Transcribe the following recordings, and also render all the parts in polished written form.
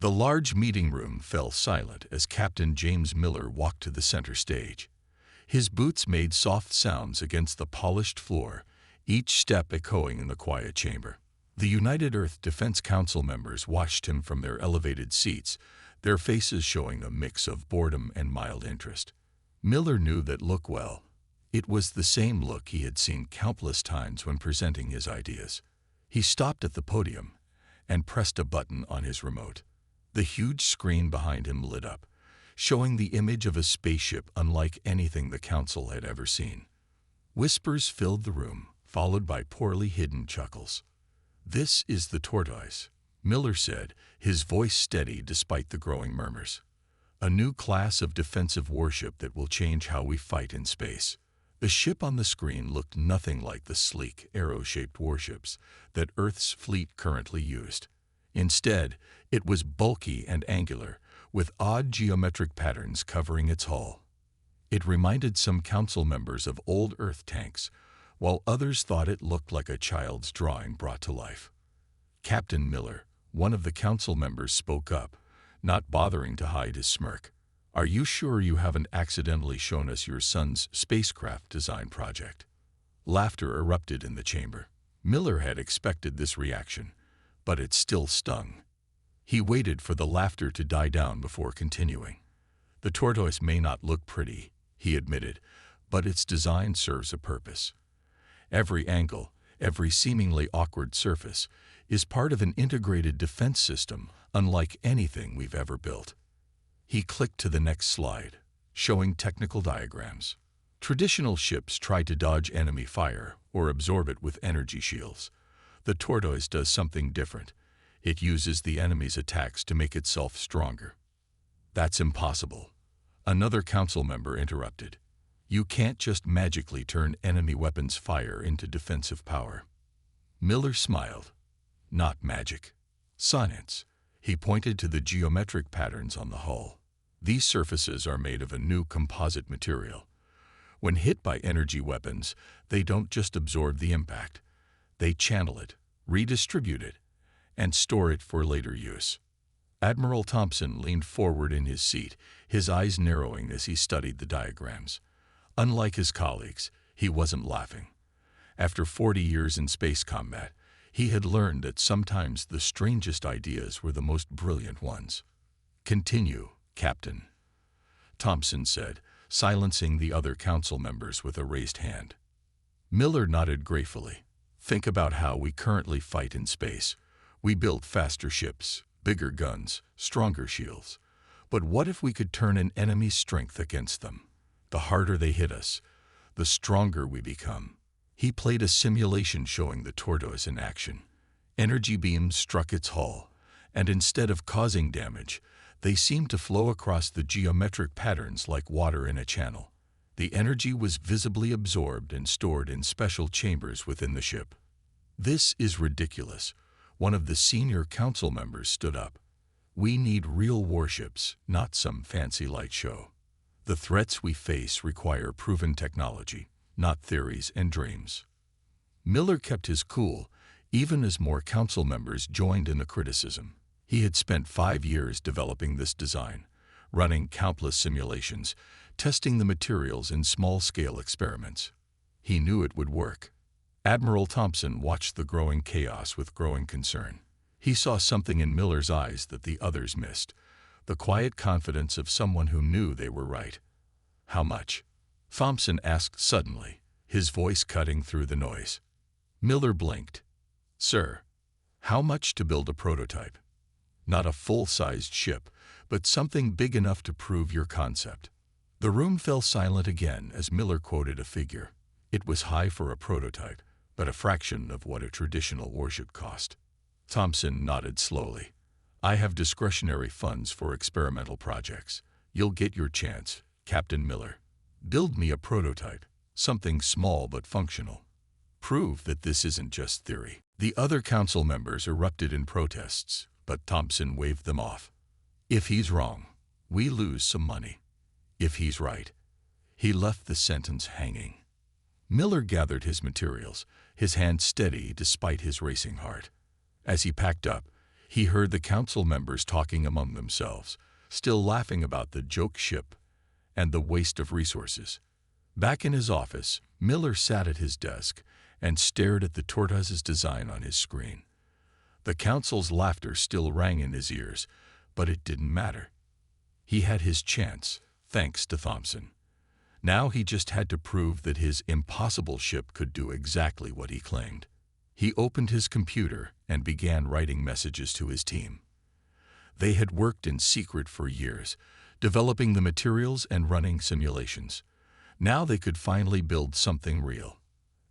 The large meeting room fell silent as Captain James Miller walked to the center stage. His boots made soft sounds against the polished floor, each step echoing in the quiet chamber. The United Earth Defense Council members watched him from their elevated seats, their faces showing a mix of boredom and mild interest. Miller knew that look well. It was the same look he had seen countless times when presenting his ideas. He stopped at the podium and pressed a button on his remote. The huge screen behind him lit up, showing the image of a spaceship unlike anything the council had ever seen. Whispers filled the room, followed by poorly hidden chuckles. "This is the tortoise," Miller said, his voice steady despite the growing murmurs. "A new class of defensive warship that will change how we fight in space." The ship on the screen looked nothing like the sleek, arrow-shaped warships that Earth's fleet currently used. Instead, it was bulky and angular, with odd geometric patterns covering its hull. It reminded some council members of old Earth tanks, while others thought it looked like a child's drawing brought to life. Captain Miller, one of the council members, spoke up, not bothering to hide his smirk. "Are you sure you haven't accidentally shown us your son's spacecraft design project?" Laughter erupted in the chamber. Miller had expected this reaction, but it still stung. He waited for the laughter to die down before continuing. "The tortoise may not look pretty," he admitted, "but its design serves a purpose. Every angle, every seemingly awkward surface, is part of an integrated defense system unlike anything we've ever built." He clicked to the next slide, showing technical diagrams. Traditional ships try to dodge enemy fire or absorb it with energy shields. The tortoise does something different. It uses the enemy's attacks to make itself stronger. "That's impossible," another council member interrupted. "You can't just magically turn enemy weapons' fire into defensive power." Miller smiled. "Not magic. Science." He pointed to the geometric patterns on the hull. "These surfaces are made of a new composite material. When hit by energy weapons, they don't just absorb the impact. They channel it, redistribute it, and store it for later use." Admiral Thompson leaned forward in his seat, his eyes narrowing as he studied the diagrams. Unlike his colleagues, he wasn't laughing. After 40 years in space combat, he had learned that sometimes the strangest ideas were the most brilliant ones. "Continue, Captain," Thompson said, silencing the other council members with a raised hand. Miller nodded gratefully. "Think about how we currently fight in space. We build faster ships, bigger guns, stronger shields. But what if we could turn an enemy's strength against them? The harder they hit us, the stronger we become." He played a simulation showing the tortoise in action. Energy beams struck its hull, and instead of causing damage, they seemed to flow across the geometric patterns like water in a channel. The energy was visibly absorbed and stored in special chambers within the ship. "This is ridiculous," one of the senior council members stood up. "We need real warships, not some fancy light show. The threats we face require proven technology, not theories and dreams." Miller kept his cool, even as more council members joined in the criticism. He had spent 5 years developing this design, running countless simulations, testing the materials in small-scale experiments. He knew it would work. Admiral Thompson watched the growing chaos with growing concern. He saw something in Miller's eyes that the others missed, the quiet confidence of someone who knew they were right. "How much?" Thompson asked suddenly, his voice cutting through the noise. Miller blinked. "Sir, how much to build a prototype? Not a full-sized ship, but something big enough to prove your concept." The room fell silent again as Miller quoted a figure. It was high for a prototype, but a fraction of what a traditional warship cost. Thompson nodded slowly. "I have discretionary funds for experimental projects. You'll get your chance, Captain Miller. Build me a prototype, something small but functional. Prove that this isn't just theory." The other council members erupted in protests, but Thompson waved them off. "If he's wrong, we lose some money. If he's right." He left the sentence hanging. Miller gathered his materials, his hand steady despite his racing heart. As he packed up, He heard the council members talking among themselves, still laughing about the joke ship and the waste of resources. Back in his office, Miller sat at his desk and stared at the tortoise's design on his screen. The council's laughter still rang in his ears, but it didn't matter. He had his chance, thanks to Thompson. Now he just had to prove that his impossible ship could do exactly what he claimed. He opened his computer and began writing messages to his team. They had worked in secret for years, developing the materials and running simulations. Now they could finally build something real.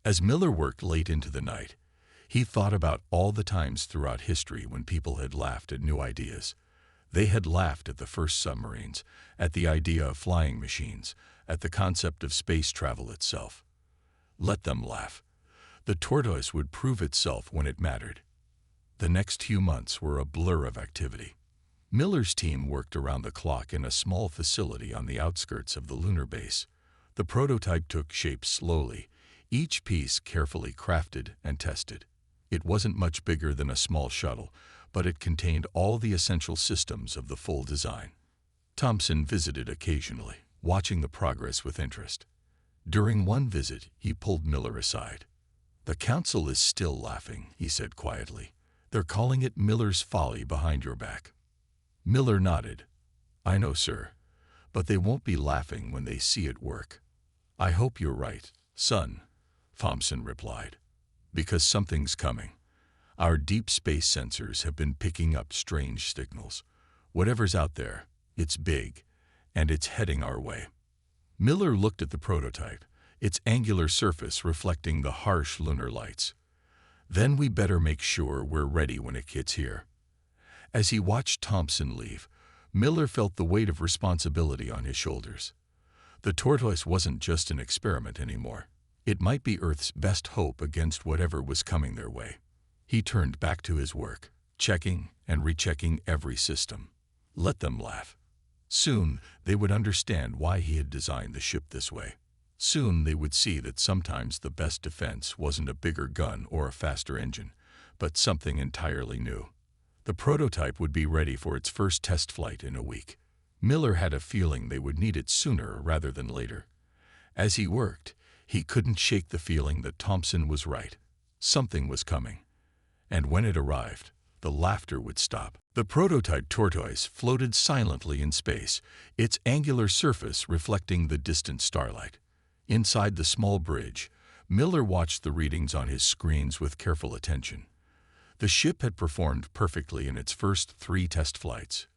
As Miller worked late into the night, he thought about all the times throughout history when people had laughed at new ideas. They had laughed at the first submarines, at the idea of flying machines, at the concept of space travel itself. Let them laugh. The tortoise would prove itself when it mattered. The next few months were a blur of activity. Miller's team worked around the clock in a small facility on the outskirts of the lunar base. The prototype took shape slowly, each piece carefully crafted and tested. It wasn't much bigger than a small shuttle, but it contained all the essential systems of the full design. Thompson visited occasionally, watching the progress with interest. During one visit, he pulled Miller aside. "The council is still laughing," he said quietly. "They're calling it Miller's folly behind your back." Miller nodded. "I know, sir, but they won't be laughing when they see it work." "I hope you're right, son," Thompson replied, "because something's coming. Our deep space sensors have been picking up strange signals. Whatever's out there, it's big, and it's heading our way." Miller looked at the prototype, its angular surface reflecting the harsh lunar lights. "Then we better make sure we're ready when it gets here." As he watched Thompson leave, Miller felt the weight of responsibility on his shoulders. The tortoise wasn't just an experiment anymore. It might be Earth's best hope against whatever was coming their way. He turned back to his work, checking and rechecking every system. Let them laugh. Soon they would understand why he had designed the ship this way. Soon they would see that sometimes the best defense wasn't a bigger gun or a faster engine, but something entirely new. The prototype would be ready for its first test flight in a week. Miller had a feeling they would need it sooner rather than later. As he worked, he couldn't shake the feeling that Thompson was right. Something was coming. And when it arrived, the laughter would stop. The prototype tortoise floated silently in space, its angular surface reflecting the distant starlight. Inside the small bridge, Miller watched the readings on his screens with careful attention. The ship had performed perfectly in its first 3 test flights.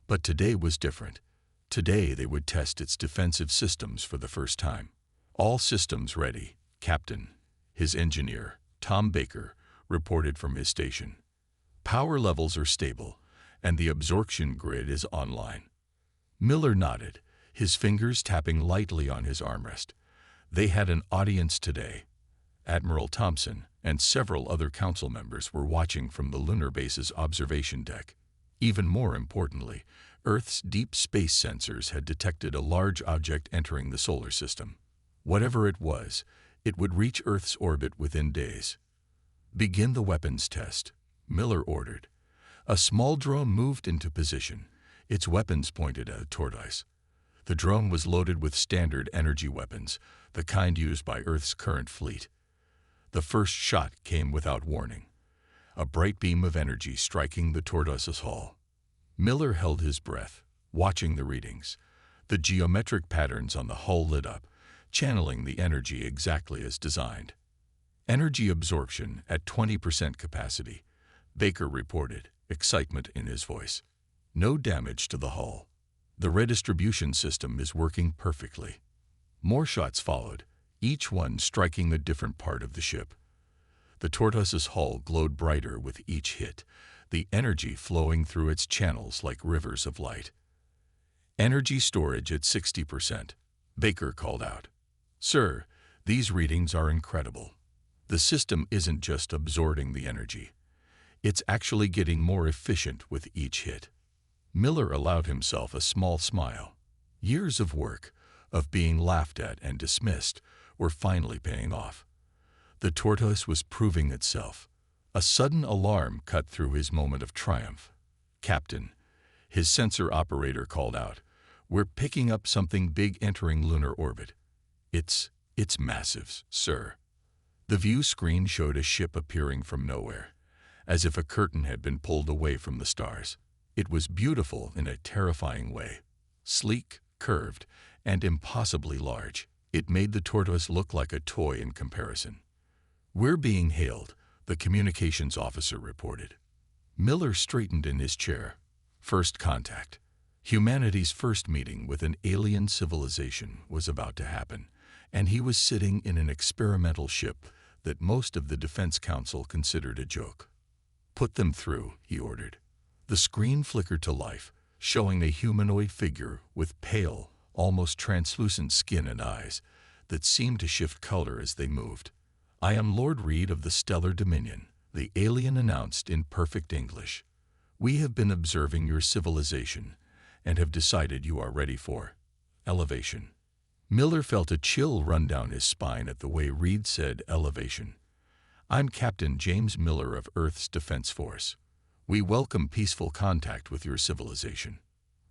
But today was different. Today they would test its defensive systems for the first time. "All systems ready," Captain, his engineer, Tom Baker, reported from his station. "Power levels are stable, and the absorption grid is online." Miller nodded, his fingers tapping lightly on his armrest. They had an audience today. Admiral Thompson and several other council members were watching from the lunar base's observation deck. Even more importantly, Earth's deep space sensors had detected a large object entering the solar system. Whatever it was, it would reach Earth's orbit within days. "Begin the weapons test," Miller ordered. A small drone moved into position, its weapons pointed at a tortoise. The drone was loaded with standard energy weapons, the kind used by Earth's current fleet. The first shot came without warning, a bright beam of energy striking the tortoise's hull. Miller held his breath, watching the readings. The geometric patterns on the hull lit up, channeling the energy exactly as designed. "Energy absorption at 20% capacity," Baker reported, excitement in his voice. "No damage to the hull. The redistribution system is working perfectly." More shots followed, each one striking a different part of the ship. The tortoise's hull glowed brighter with each hit, the energy flowing through its channels like rivers of light. "Energy storage at 60%, Baker called out. "Sir, these readings are incredible. The system isn't just absorbing the energy. It's actually getting more efficient with each hit." Miller allowed himself a small smile. Years of work, of being laughed at and dismissed, were finally paying off. The tortoise was proving itself. A sudden alarm cut through his moment of triumph. "Captain," his sensor operator called out, "we're picking up something big entering lunar orbit." It's massive, sir." The view screen showed a ship appearing from nowhere, as if a curtain had been pulled away from the stars. It was beautiful in a terrifying way. Sleek, curved, and impossibly large. It made the tortoise look like a toy in comparison. "We're being hailed," the communications officer reported. Miller straightened in his chair. First contact. Humanity's first meeting with an alien civilization was about to happen, and he was sitting in an experimental ship that most of the Defense Council considered a joke. "Put them through," he ordered. The screen flickered to life, showing a humanoid figure with pale, almost translucent skin and eyes that seemed to shift color as they moved. "I am Lord Reed of the Stellar Dominion," the alien announced in perfect English. "We have been observing your civilization and have decided you are ready for elevation." Miller felt a chill run down his spine at the way Reed said elevation. "I'm Captain James Miller of Earth's Defense Force. We welcome peaceful contact with your civilization."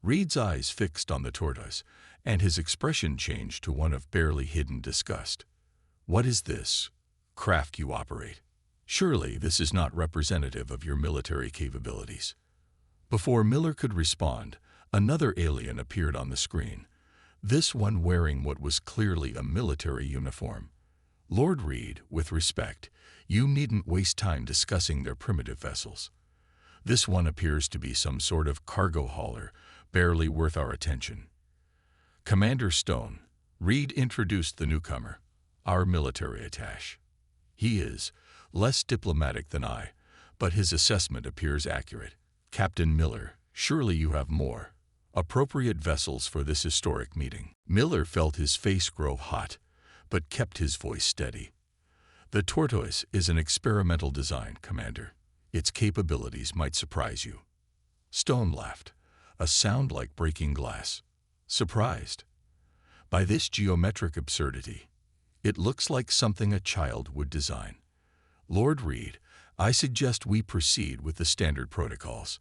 Reed's eyes fixed on the tortoise, and his expression changed to one of barely hidden disgust. "What is this craft you operate? Surely this is not representative of your military capabilities." Before Miller could respond, another alien appeared on the screen, this one wearing what was clearly a military uniform. "Lord Reed, with respect, you needn't waste time discussing their primitive vessels. This one appears to be some sort of cargo hauler, barely worth our attention." "Commander Stone," Reed introduced the newcomer, "our military attaché. He is less diplomatic than I, but his assessment appears accurate. Captain Miller, surely you have more appropriate vessels for this historic meeting." Miller felt his face grow hot, but kept his voice steady. "The tortoise is an experimental design, Commander. Its capabilities might surprise you." Stone laughed, a sound like breaking glass. "Surprised by this geometric absurdity? It looks like something a child would design. Lord Reed, I suggest we proceed with the standard protocols.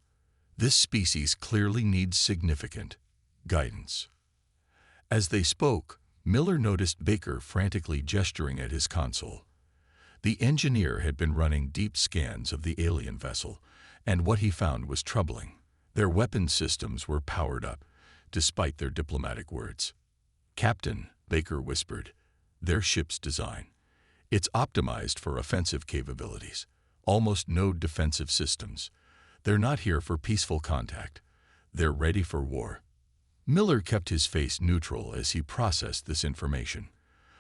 This species clearly needs significant guidance." As they spoke, Miller noticed Baker frantically gesturing at his console. The engineer had been running deep scans of the alien vessel, and what he found was troubling. Their weapon systems were powered up, despite their diplomatic words. "Captain," Baker whispered, "their ship's design. It's optimized for offensive capabilities, almost no defensive systems. They're not here for peaceful contact. They're ready for war." Miller kept his face neutral as he processed this information.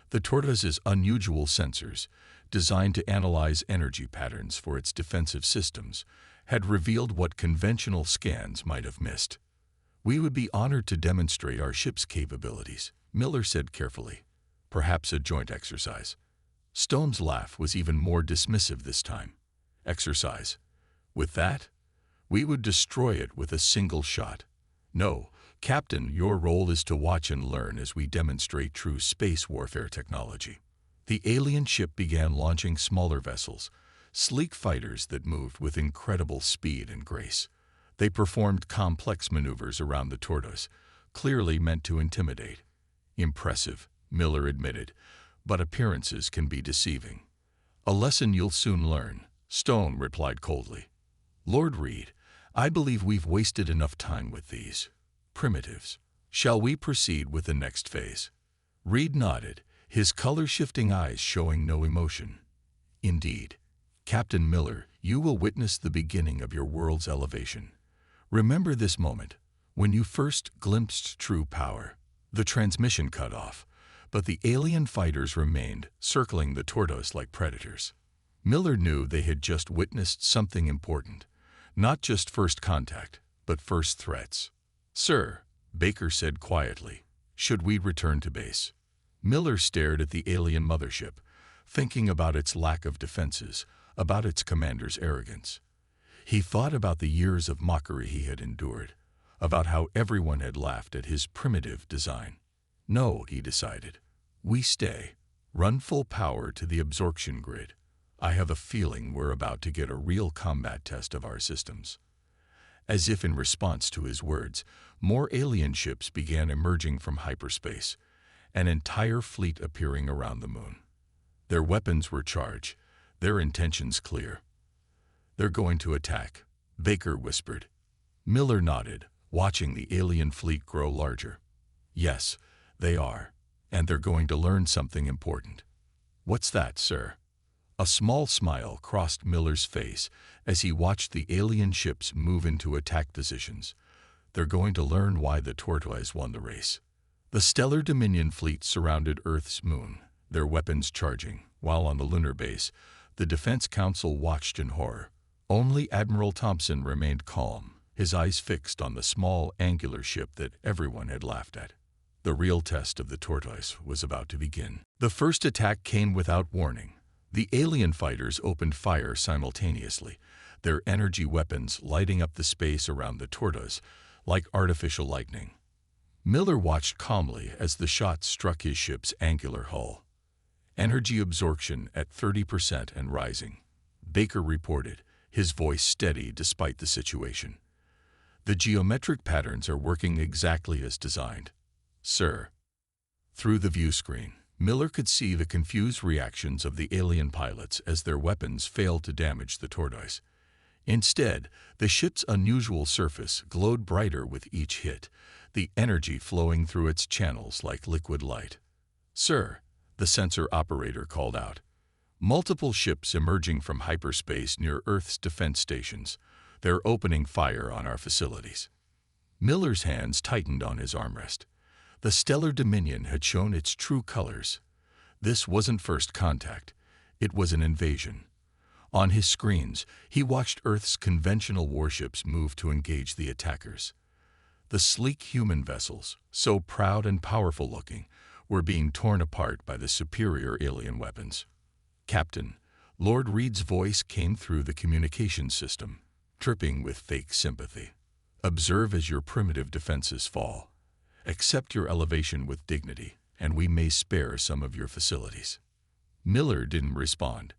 The tortoise's unusual sensors, designed to analyze energy patterns for its defensive systems, had revealed what conventional scans might have missed. "We would be honored to demonstrate our ship's capabilities," Miller said carefully. "Perhaps a joint exercise." Stone's laugh was even more dismissive this time. "Exercise? With that? We would destroy it with a single shot. No, Captain, your role is to watch and learn as we demonstrate true space warfare technology." The alien ship began launching smaller vessels, sleek fighters that moved with incredible speed and grace. They performed complex maneuvers around the tortoise, clearly meant to intimidate. "Impressive," Miller admitted, "but appearances can be deceiving." "A lesson you'll soon learn," Stone replied coldly. "Lord Reed, I believe we've wasted enough time with these primitives. Shall we proceed with the next phase?" Reed nodded, his color-shifting eyes showing no emotion. "Indeed. Captain Miller, you will witness the beginning of your world's elevation. Remember this moment, when you first glimpsed true power." The transmission cut off, but the alien fighters remained, circling the tortoise like predators. Miller knew they had just witnessed something important. Not just first contact, but first threats. "Sir," Baker said quietly, "should we return to base?" Miller stared at the alien mothership, thinking about its lack of defenses, about its commander's arrogance. He thought about the years of mockery he had endured, about how everyone had laughed at his primitive design. "No," he decided. "We stay. Run full power to the absorption grid. I have a feeling we're about to get a real combat test of our systems." As if in response to his words, more alien ships began emerging from hyperspace, an entire fleet appearing around the moon. Their weapons were charged, their intentions clear. "They're going to attack," Baker whispered. Miller nodded, watching the alien fleet grow larger. "Yes, they are, and they're going to learn something important." "What's that, sir?" A small smile crossed Miller's face as he watched the alien ships move into attack positions. "They're going to learn why the tortoise won the race." The Stellar Dominion fleet surrounded Earth's moon, their weapons charging, while on the lunar base, the Defense Council watched in horror. Only Admiral Thompson remained calm, his eyes fixed on the small, angular ship that everyone had laughed at. The real test of the tortoise was about to begin. The first attack came without warning. The alien fighters opened fire simultaneously, their energy weapons lighting up the space around the tortoise like artificial lightning. Miller watched calmly as the shots struck his ship's angular hull. "Energy absorption at 30% and rising," Baker reported, his voice steady despite the situation. "The geometric patterns are working exactly as designed, sir." Through the view screen, Miller could see the confused reactions of the alien pilots as their weapons failed to damage the tortoise. Instead, the ship's unusual surface glowed brighter with each hit, the energy flowing through its channels like liquid light. "Sir," the sensor operator called out. "Multiple ships emerging from hyperspace near Earth's defense stations. They're opening fire on our facilities." Miller's hands tightened on his armrest. The Stellar Dominion had shown its true colors. This wasn't first contact. It was an invasion. On his screens, he watched Earth's conventional warships move to engage the attackers. The sleek human vessels, so proud and powerful-looking, were being torn apart by the superior alien weapons. "Captain," Lord Reed's voice came through the communications system, dripping with fake sympathy. "Observe as your primitive defenses fall. Accept your elevation with dignity, and we may spare some of your facilities." Miller didn't respond.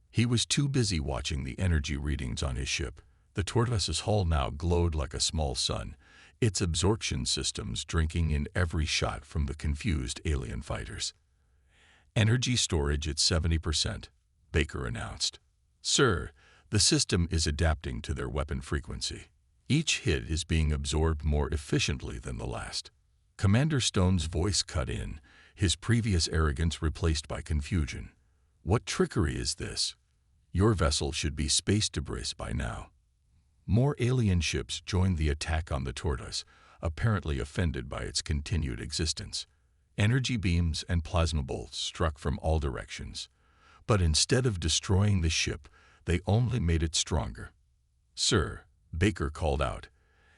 He was too busy watching the energy readings on his ship. The tortoise's hull now glowed like a small sun, its absorption systems drinking in every shot from the confused alien fighters. "Energy storage at 70%, Baker announced. "Sir, the system is adapting to their weapon frequency. Each hit is being absorbed more efficiently than the last." Commander Stone's voice cut in, his previous arrogance replaced by confusion. "What trickery is this? Your vessel should be space debris by now." More alien ships joined the attack on the tortoise, apparently offended by its continued existence. Energy beams and plasma bolts struck from all directions. But instead of destroying the ship, they only made it stronger. "Sir," Baker called out,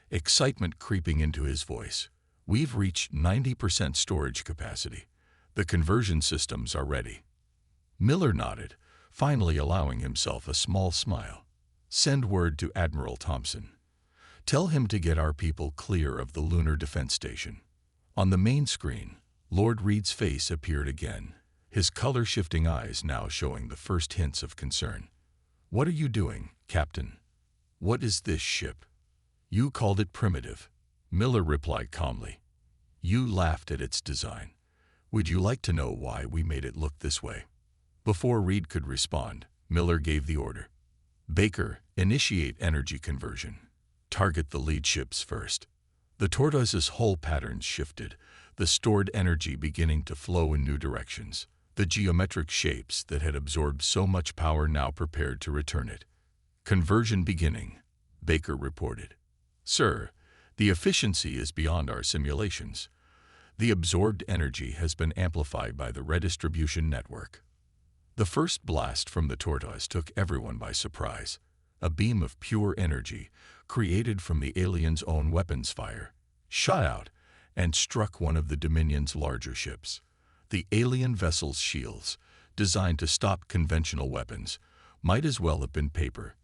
excitement creeping into his voice. "We've reached 90% storage capacity. The conversion systems are ready." Miller nodded, finally allowing himself a small smile. "Send word to Admiral Thompson. Tell him to get our people clear of the lunar defense station." On the main screen, Lord Reed's face appeared again, his color-shifting eyes now showing the first hints of concern. "What are you doing, Captain? What is this ship?" "You called it primitive," Miller replied calmly. "You laughed at its design. Would you like to know why we made it look this way?" Before Reed could respond, Miller gave the order. "Baker, initiate energy conversion. Target the lead ships first." The tortoise's hull patterns shifted, the stored energy beginning to flow in new directions. The geometric shapes that had absorbed so much power now prepared to return it. "Conversion beginning," Baker reported. "Sir, the efficiency is beyond our simulations. The absorbed energy has been amplified by the redistribution network." The first blast from the tortoise took everyone by surprise. A beam of pure energy, created from the aliens' own weapons fire, shot out and struck one of the Dominion's larger ships. The alien vessel's shields, designed to stop conventional weapons, might as well have been paper.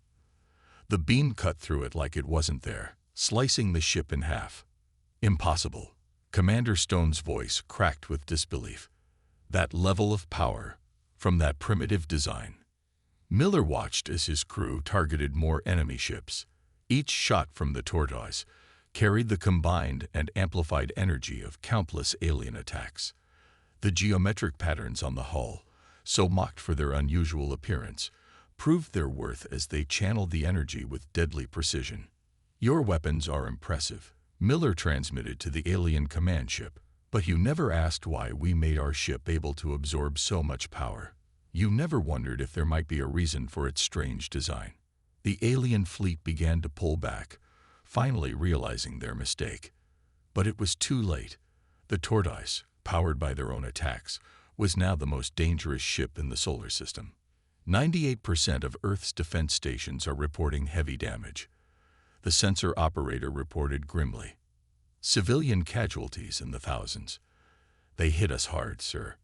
The beam cut through it like it wasn't there, slicing the ship in half. "Impossible." Commander Stone's voice cracked with disbelief. "That level of power, from that primitive design." Miller watched as his crew targeted more enemy ships. Each shot from the tortoise carried the combined and amplified energy of countless alien attacks. The geometric patterns on the hull, so mocked for their unusual appearance, proved their worth as they channeled the energy with deadly precision. "Your weapons are impressive," Miller transmitted to the alien command ship, "but you never asked why we made our ship able to absorb so much power. You never wondered if there might be a reason for its strange design." The alien fleet began to pull back, finally realizing their mistake. But it was too late. The tortoise, powered by their own attacks, was now the most dangerous ship in the solar system. 98% of Earth's defense stations are reporting heavy damage. The sensor operator reported grimly. "Civilian casualties in the thousands. They hit us hard, sir."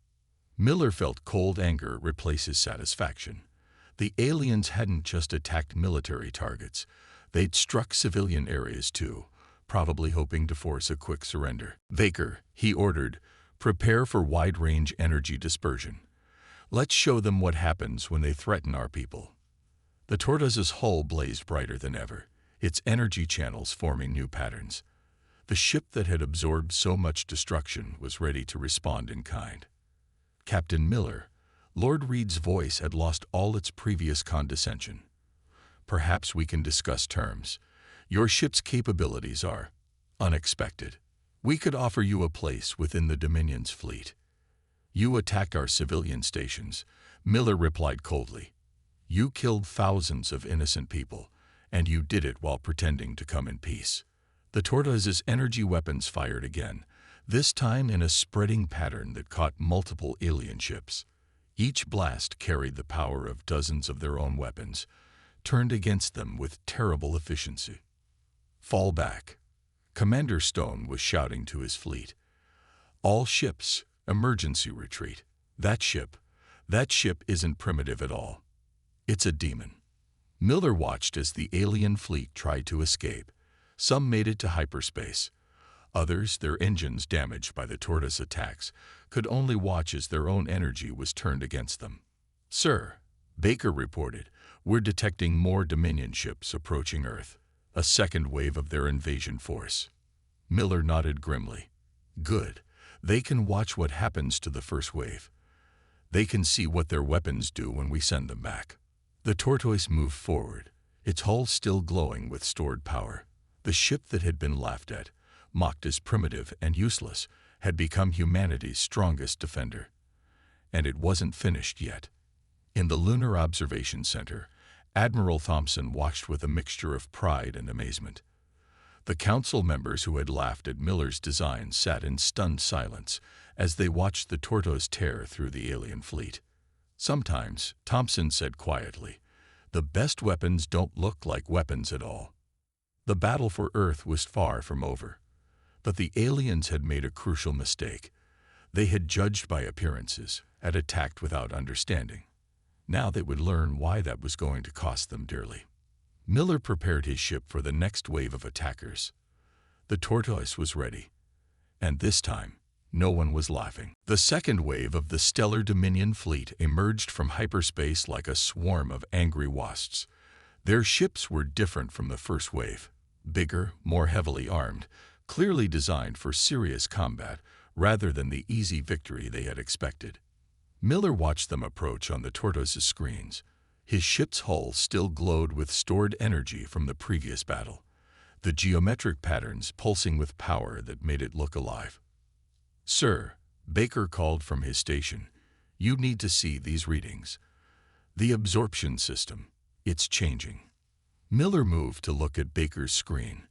Miller felt cold anger replace his satisfaction. The aliens hadn't just attacked military targets. They'd struck civilian areas too, probably hoping to force a quick surrender. "Baker," he ordered, "prepare for wide-range energy dispersion. Let's show them what happens when they threaten our people." The tortoise's hull blazed brighter than ever, its energy channels forming new patterns. The ship that had absorbed so much destruction was ready to respond in kind. "Captain Miller," Lord Reed's voice had lost all its previous condescension. "Perhaps we can discuss terms. Your ship's capabilities are unexpected. We could offer you a place within the Dominion's fleet." "You attacked our civilian stations," Miller replied coldly. "You killed thousands of innocent people, and you did it while pretending to come in peace." The tortoise's energy weapons fired again, this time in a spreading pattern that caught multiple alien ships. Each blast carried the power of dozens of their own weapons, turned against them with terrible efficiency. "Fall back," Commander Stone was shouting to his fleet. "All ships, emergency retreat. That ship isn't primitive at all. It's a demon." Miller watched as the alien fleet tried to escape. Some made it to hyperspace. Others, their engines damaged by the tortoise attacks, could only watch as their own energy was turned against them. "Sir," Baker reported, "we're detecting more Dominion ships approaching Earth, a second wave of their invasion force." Miller nodded grimly. "Good. They can watch what happens to the first wave. They can see what their weapons do when we send them back." The tortoise moved forward, its hull still glowing with stored power. The ship that had been laughed at, mocked as primitive and useless, had become humanity's strongest defender. And it wasn't finished yet. In the Lunar Observation Center, Admiral Thompson watched with a mixture of pride and amazement. The council members who had laughed at Miller's design sat in stunned silence as they watched the tortoise tear through the alien fleet. "Sometimes," Thompson said quietly, "the best weapons don't look like weapons at all." The battle for Earth was far from over. But the aliens had made a crucial mistake. They had judged by appearances, had attacked without understanding. Now they would learn why that was going to cost them dearly. Miller prepared his ship for the next wave of attackers. The tortoise was ready. And this time, no one was laughing. The second wave of the stellar Dominion fleet emerged from hyperspace like a swarm of angry wasps. Their ships were different from the first wave. Bigger, more heavily armed, clearly designed for serious combat rather than the easy victory they had expected. Miller watched them approach on the tortoise's screens. His ship's hull still glowed with stored energy from the previous battle, the geometric patterns pulsing with power that made it look alive. "Sir," Baker called from his station, "you need to see these readings. The absorption system, it's changing." Miller moved to look at Baker's screen.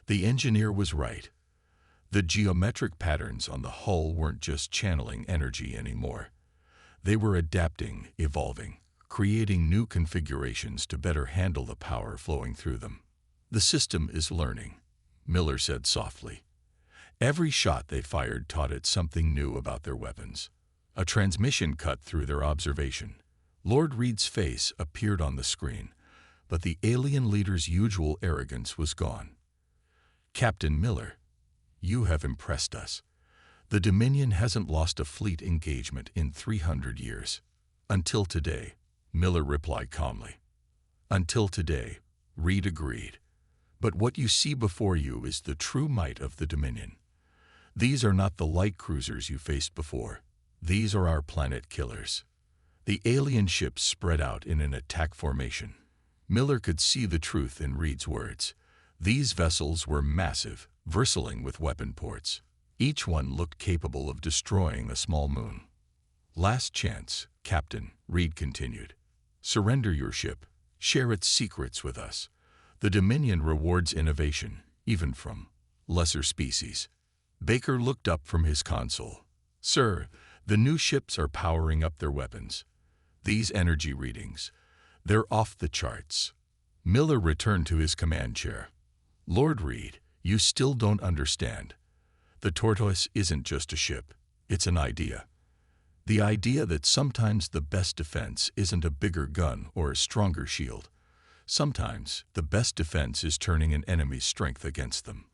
The engineer was right. The geometric patterns on the hull weren't just channeling energy anymore. They were adapting, evolving, creating new configurations to better handle the power flowing through them. "The system is learning," Miller said softly. Every shot they fired taught it something new about their weapons. A transmission cut through their observation. Lord Reed's face appeared on the screen, but the alien leader's usual arrogance was gone. "Captain Miller, you have impressed us. The Dominion hasn't lost a fleet engagement in 300 years. Until today." Miller replied calmly. Until today, Reed agreed. But what you see before you is the true might of the Dominion. These are not the light cruisers you faced before. These are our planet killers. The alien ships spread out in an attack formation. Miller could see the truth in Reed's words. These vessels were massive, bristling with weapon ports. Each one looked capable of destroying a small moon. Last chance, Captain, Reed continued. Surrender your ship. Share its secrets with us. The Dominion rewards innovation, even from lesser species. Baker looked up from his console. Sir, the new ships are powering up their weapons. These energy readings, they're off the charts. Miller returned to his command chair. Lord Reed, you still don't understand. The tortoise isn't just a ship, it's an idea. The idea that sometimes the best defense isn't a bigger gun or a stronger shield. Sometimes the best defense is turning an enemy's strength against them.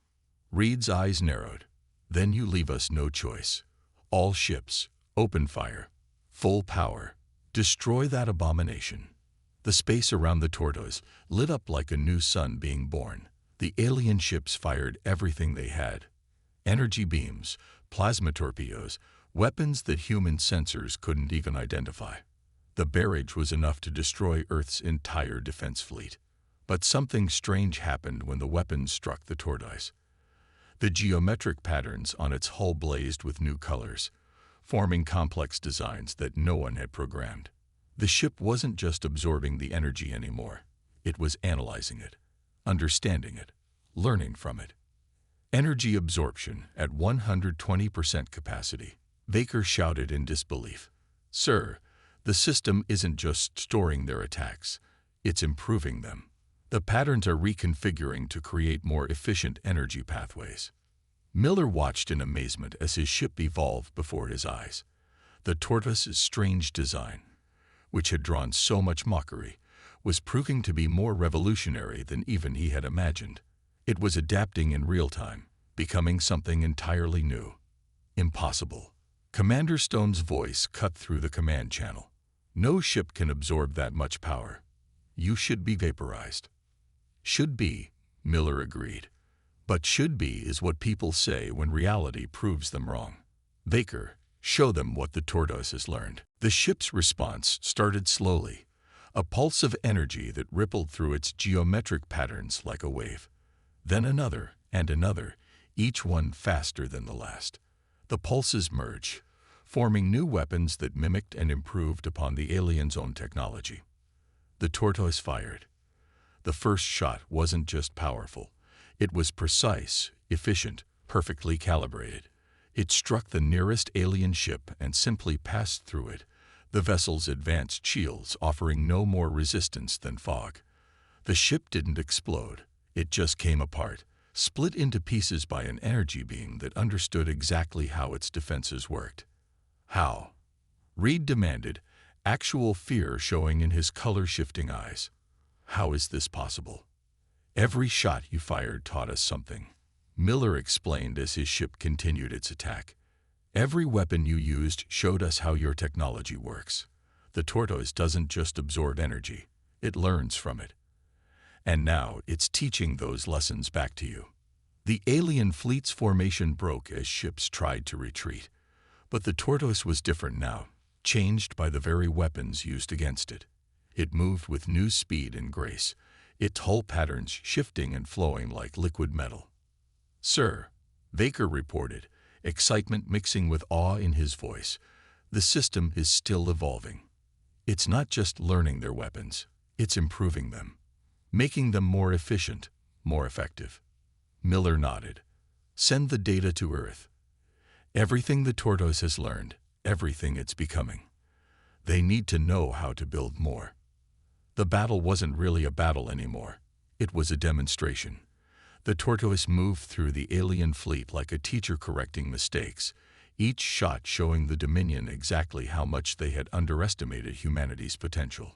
Reed's eyes narrowed. Then you leave us no choice. All ships, open fire, full power. Destroy that abomination. The space around the tortoise lit up like a new sun being born. The alien ships fired everything they had. Energy beams, plasma torpedoes, weapons that human sensors couldn't even identify. The barrage was enough to destroy Earth's entire defense fleet. But something strange happened when the weapons struck the tortoise. The geometric patterns on its hull blazed with new colors, forming complex designs that no one had programmed. The ship wasn't just absorbing the energy anymore. It was analyzing it, understanding it, learning from it. Energy absorption at 120% capacity. Baker shouted in disbelief. Sir, the system isn't just storing their attacks, it's improving them. The patterns are reconfiguring to create more efficient energy pathways. Miller watched in amazement as his ship evolved before his eyes. The tortoise's strange design, which had drawn so much mockery, was proving to be more revolutionary than even he had imagined. It was adapting in real time, becoming something entirely new. Impossible. Commander Stone's voice cut through the command channel. No ship can absorb that much power. You should be vaporized. Should be, Miller agreed. But should be is what people say when reality proves them wrong. Baker, show them what the tortoise has learned. The ship's response started slowly, a pulse of energy that rippled through its geometric patterns like a wave. Then another and another, each one faster than the last. The pulses merged, forming new weapons that mimicked and improved upon the aliens' own technology. The tortoise fired. The first shot wasn't just powerful. It was precise, efficient, perfectly calibrated. It struck the nearest alien ship and simply passed through it, the vessel's advanced shields offering no more resistance than fog. The ship didn't explode. It just came apart, split into pieces by an energy beam that understood exactly how its defenses worked. How? Reed demanded, actual fear showing in his color-shifting eyes. How is this possible? Every shot you fired taught us something, Miller explained as his ship continued its attack. Every weapon you used showed us how your technology works. The tortoise doesn't just absorb energy, it learns from it. And now it's teaching those lessons back to you. The alien fleet's formation broke as ships tried to retreat. But the tortoise was different now, changed by the very weapons used against it. It moved with new speed and grace, its hull patterns shifting and flowing like liquid metal. Sir, Baker reported, excitement mixing with awe in his voice, the system is still evolving. It's not just learning their weapons, it's improving them, making them more efficient, more effective. Miller nodded. Send the data to Earth. Everything the tortoise has learned, everything it's becoming. They need to know how to build more. The battle wasn't really a battle anymore. It was a demonstration. The tortoise moved through the alien fleet like a teacher correcting mistakes, each shot showing the Dominion exactly how much they had underestimated humanity's potential.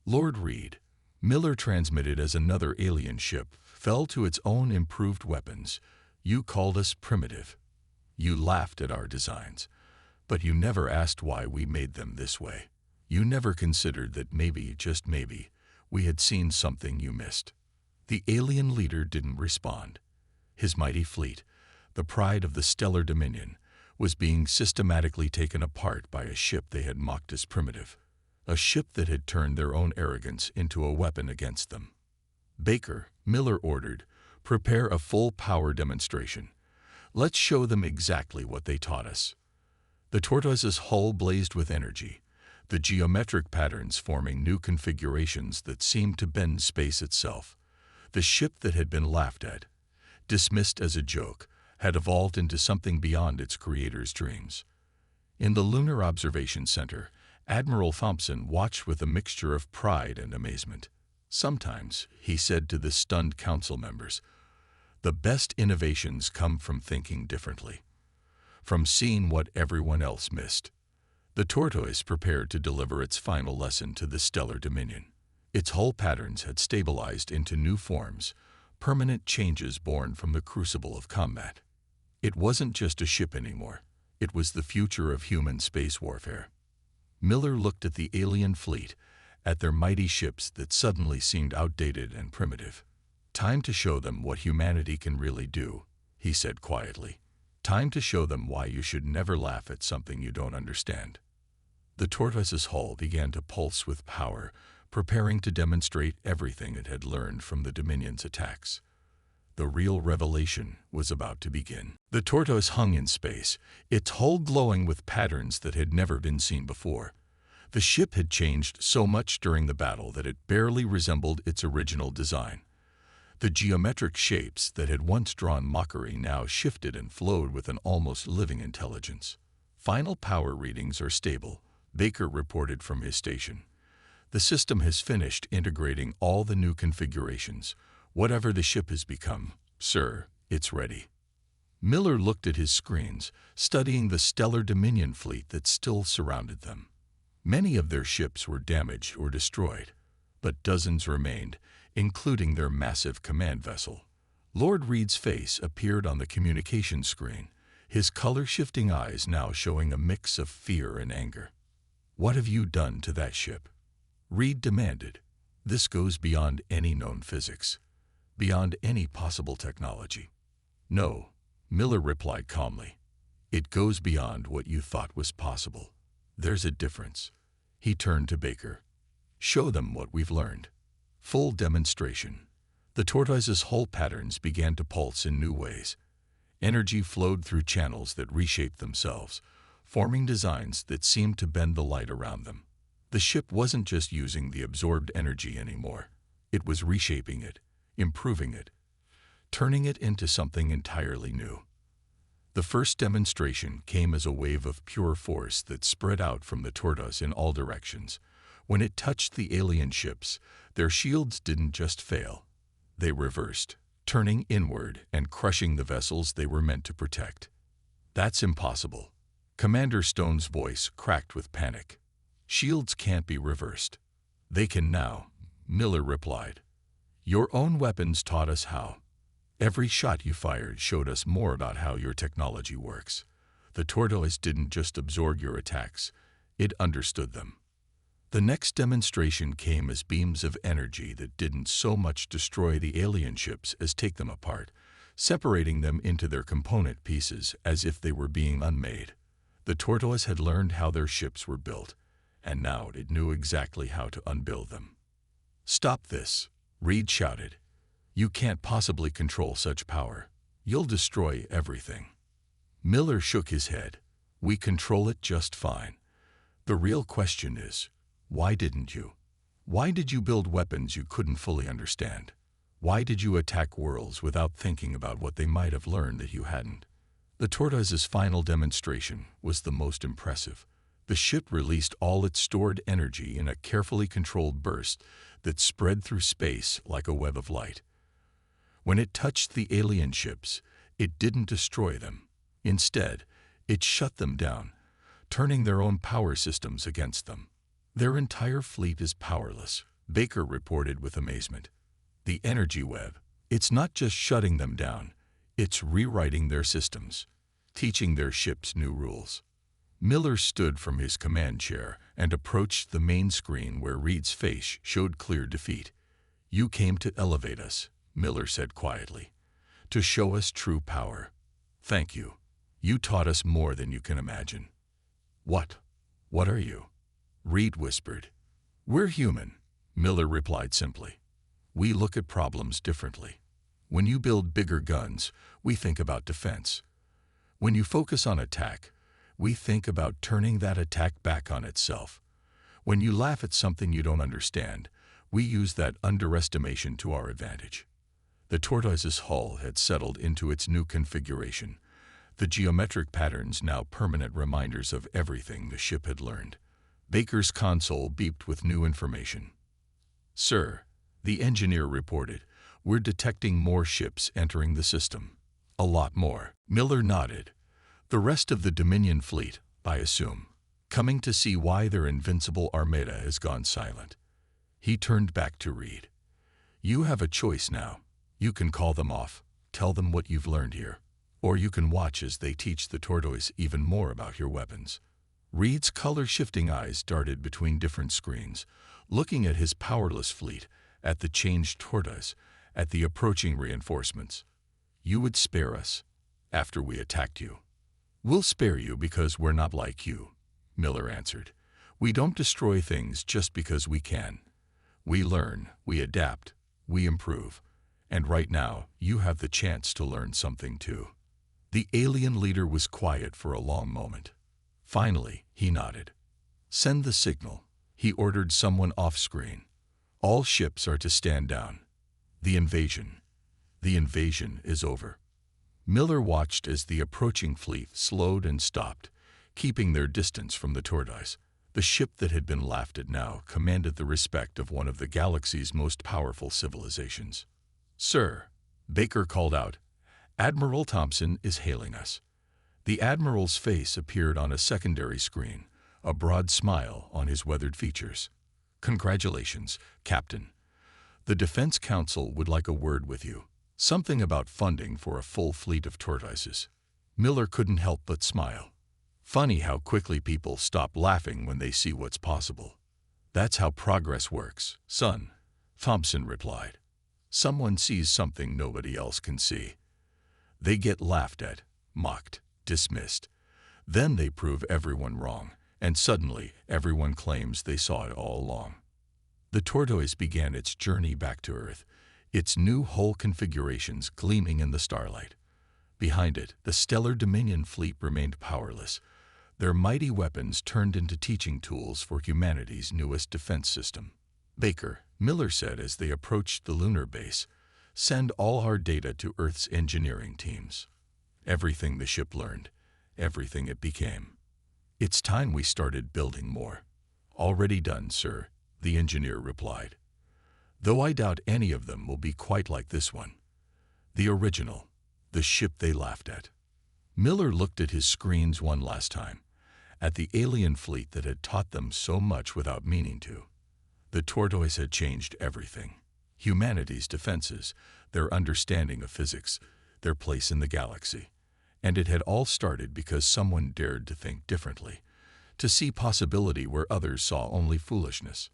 Lord Reed, Miller transmitted as another alien ship, fell to its own improved weapons. You called us primitive. You laughed at our designs, but you never asked why we made them this way. You never considered that maybe, just maybe, we had seen something you missed." The alien leader didn't respond. His mighty fleet, the pride of the stellar dominion, was being systematically taken apart by a ship they had mocked as primitive, a ship that had turned their own arrogance into a weapon against them. "Baker," Miller ordered, "prepare a full power demonstration. Let's show them exactly what they taught us." The tortoise's hull blazed with energy, the geometric patterns forming new configurations that seemed to bend space itself. The ship that had been laughed at, dismissed as a joke, had evolved into something beyond its creator's dreams. In the Lunar Observation Center, Admiral Thompson watched with a mixture of pride and amazement. "Sometimes," he said to the stunned council members, "the best innovations come from thinking differently, from seeing what everyone else missed." The tortoise prepared to deliver its final lesson to the stellar dominion. Its hull patterns had stabilized into new forms, permanent changes born from the crucible of combat. It wasn't just a ship anymore. It was the future of human space warfare. Miller looked at the alien fleet, at their mighty ships that suddenly seemed outdated and primitive. "Time to show them what humanity can really do," he said quietly. "Time to show them why you should never laugh at something you don't understand." The tortoise's hull began to pulse with power, preparing to demonstrate everything it had learned from the Dominion's attacks. The real revelation was about to begin. The tortoise hung in space, its hull glowing with patterns that had never been seen before. The ship had changed so much during the battle that it barely resembled its original design. The geometric shapes that had once drawn mockery now shifted and flowed with an almost living intelligence. "Final power readings are stable," Baker reported from his station. "The system has finished integrating all the new configurations. Whatever the ship has become, sir, it's ready." Miller looked at his screens, studying the stellar Dominion fleet that still surrounded them. Many of their ships were damaged or destroyed, but dozens remained, including their massive command vessel. Lord Reed's face appeared on the communication screen, his color-shifting eyes now showing a mix of fear and anger. "What have you done to that ship?" Reed demanded. "This goes beyond any known physics, beyond any possible technology." "No," Miller replied calmly. "It goes beyond what you thought was possible. There's a difference." He turned to Baker. "Show them what we've learned." Full demonstration. The tortoise's hull patterns began to pulse in new ways. Energy flowed through channels that reshaped themselves, forming designs that seemed to bend the light around them. The ship wasn't just using the absorbed energy anymore. It was reshaping it, improving it, turning it into something entirely new. The first demonstration came as a wave of pure force that spread out from the tortoise in all directions. When it touched the alien ships, their shields didn't just fail. They reversed, turning inward and crushing the vessels they were meant to protect. "That's impossible." Commander Stone's voice cracked with panic. "Shields can't be reversed." "They can now," Miller replied. "Your own weapons taught us how. Every shot you fired showed us more about how your technology works. The tortoise didn't just absorb your attacks, it understood them." The next demonstration came as beams of energy that didn't so much destroy the alien ships as take them apart, separating them into their component pieces as if they were being unmade. The tortoise had learned how their ships were built, and now it knew exactly how to unbuild them. "Stop this," Reed shouted. "You can't possibly control such power. You'll destroy everything." Miller shook his head. "We control it just fine. The real question is, why didn't you? Why did you build weapons you couldn't fully understand? Why did you attack worlds without thinking about what they might have learned that you hadn't?" The tortoise's final demonstration was the most impressive. The ship released all its stored energy in a carefully controlled burst that spread through space like a web of light. When it touched the alien ships, it didn't destroy them. Instead, it shut them down, turning their own power systems against them. "Their entire fleet is powerless," Baker reported with amazement. "The energy web, it's not just shutting them down, it's rewriting their systems, teaching their ships new rules." Miller stood from his command chair and approached the main screen where Reed's face showed clear defeat. "You came to elevate us," Miller said quietly, "to show us true power. Thank you. You taught us more than you can imagine." "What are you?" Reed whispered. "We're human," Miller replied simply. "We look at problems differently. When you build bigger guns, we think about defense. When you focus on attack, we think about turning that attack back on itself. When you laugh at something you don't understand, we use that underestimation to our advantage." The tortoise's hull had settled into its new configuration, the geometric patterns now permanent reminders of everything the ship had learned. Baker's console beeped with new information. "Sir," the engineer reported, "we're detecting more ships entering the system." "A lot more." Miller nodded. "The rest of the Dominion fleet, I assume, coming to see why their invincible armada has gone silent." He turned back to Reed. "You have a choice now. You can call them off, tell them what you've learned here, or you can watch as they teach the tortoise even more about your weapons." Reed's color-shifting eyes darted between different screens, looking at his powerless fleet, at the changed tortoise, at the approaching reinforcements. "You would spare us after we attacked you." "We'll spare you because we're not like you," Miller answered. "We don't destroy things just because we can. We learn, we adapt, we improve. And right now, you have the chance to learn something too." The alien leader was quiet for a long moment. Finally, he nodded. "Send the signal," he ordered someone off-screen. "All ships are to stand down. The invasion is over." Miller watched as the approaching fleet slowed and stopped, keeping their distance from the tortoise. The ship that had been laughed at now commanded the respect of one of the galaxy's most powerful civilizations. "Sir," Baker called out, "Admiral Thompson is hailing us." The Admiral's face appeared on a secondary screen, a broad smile on his weathered features. "Congratulations, Captain. The Defense Council would like a word with you. Something about funding for a full fleet of tortoises." Miller couldn't help but smile. Funny how quickly people stop laughing when they see what's possible. "That's how progress works, son," Thompson replied. "Someone sees something nobody else can see. They get laughed at, mocked, dismissed. Then they prove everyone wrong, and suddenly everyone claims they saw it all along." The tortoise began its journey back to Earth, its new hull configurations gleaming in the starlight. Behind it, the stellar Dominion fleet remained powerless, their mighty weapons turned into teaching tools for humanity's newest defense system. "Baker," Miller said as they approached the lunar base, "send all our data to Earth's engineering teams. Everything the ship learned, everything it became. It's time we started building more." "Already done, sir," the engineer replied. "Though I doubt any of them will be quite like this one. The original, the ship they laughed at." Miller looked at his screens one last time, at the alien fleet that had taught them so much without meaning to. The tortoise had changed everything. Humanity's defenses, their understanding of physics, their place in the galaxy. And it had all started because someone dared to think differently, to see possibility where others saw only foolishness.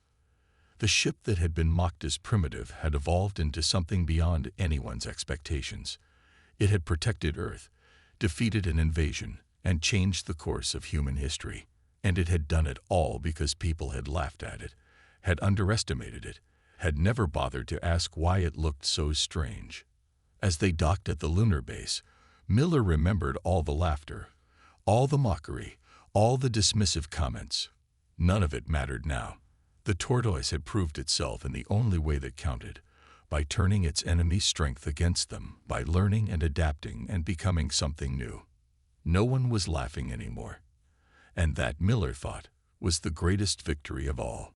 The ship that had been mocked as primitive had evolved into something beyond anyone's expectations. It had protected Earth, defeated an invasion, and changed the course of human history. And it had done it all because people had laughed at it, had underestimated it, had never bothered to ask why it looked so strange. As they docked at the lunar base, Miller remembered all the laughter, all the mockery, all the dismissive comments. None of it mattered now. The tortoise had proved itself in the only way that counted, by turning its enemy's strength against them, by learning and adapting and becoming something new. No one was laughing anymore. And that, Miller thought, was the greatest victory of all.